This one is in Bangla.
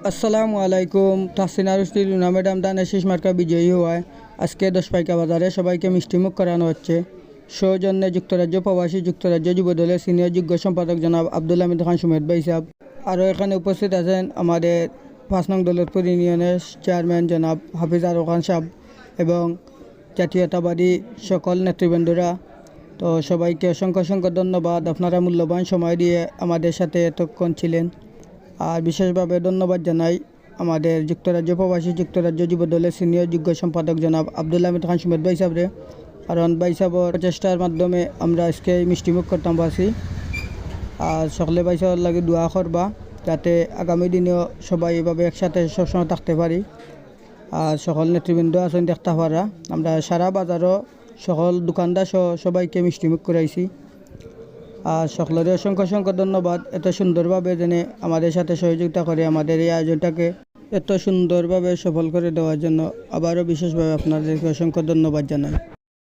আসসালামু আলাইকুম। তাহসিন আরুষ্টি রুনা ম্যাডাম দানের শেষ মার্কা বিজয়ী হওয়ায় আজকে 10 পাইকা বাজারে সবাইকে মিষ্টিমুখ করানো হচ্ছে। সৌজন্যে যুক্তরাজ্য প্রবাসী যুক্তরাজ্য যুবদলের সিনিয়র যোগ্য সম্পাদক জনাব আব্দুল হামিদ খান সুমেদ ভাই সাহেব। আরও এখানে উপস্থিত আছেন আমাদের 5 নং দৌলতপুর ইউনিয়নের চেয়ারম্যান জনাব হাফিজ আরও খান সাহেব এবং জাতীয়তাবাদী সকল নেতৃবৃন্দরা। তো সবাইকে অসংখ্য অসংখ্য ধন্যবাদ, আপনারা মূল্যবান সময় দিয়ে আমাদের সাথে এতক্ষণ ছিলেন। আর বিশেষভাবে ধন্যবাদ জানাই আমাদের যুক্তরাজ্য প্রবাসী যুক্তরাজ্য যুবদলের সিনিয়র যোগ্য সম্পাদক জনাব আব্দুল হামিদ খান সুমেদ ভাই সাহেবরে। কারণ ভাই সাহেবর প্রচেষ্টার মাধ্যমে আমরা আজকে এই মিষ্টিমুখ করতাম পারছি। আর সকলে ভাই সাহেবের লাগে দোয়া করবা যাতে আগামী দিনেও সবাই এভাবে একসাথে সবসময় থাকতে পারি। আর সকল নেতৃবৃন্দ আছেন দেখতে পারা, আমরা সারা বাজারও সকল দোকানদার সহ সবাইকে মিষ্টিমুখ করাইছি। আর সকলের অসংখ্য অসংখ্য ধন্যবাদ এত সুন্দরভাবে জেনে আমাদের সাথে সহযোগিতা করে আমাদের এই আয়োজনটাকে এত সুন্দরভাবে সফল করে দেওয়ার জন্য। আবারও বিশেষভাবে আপনাদেরকে অসংখ্য ধন্যবাদ জানাই।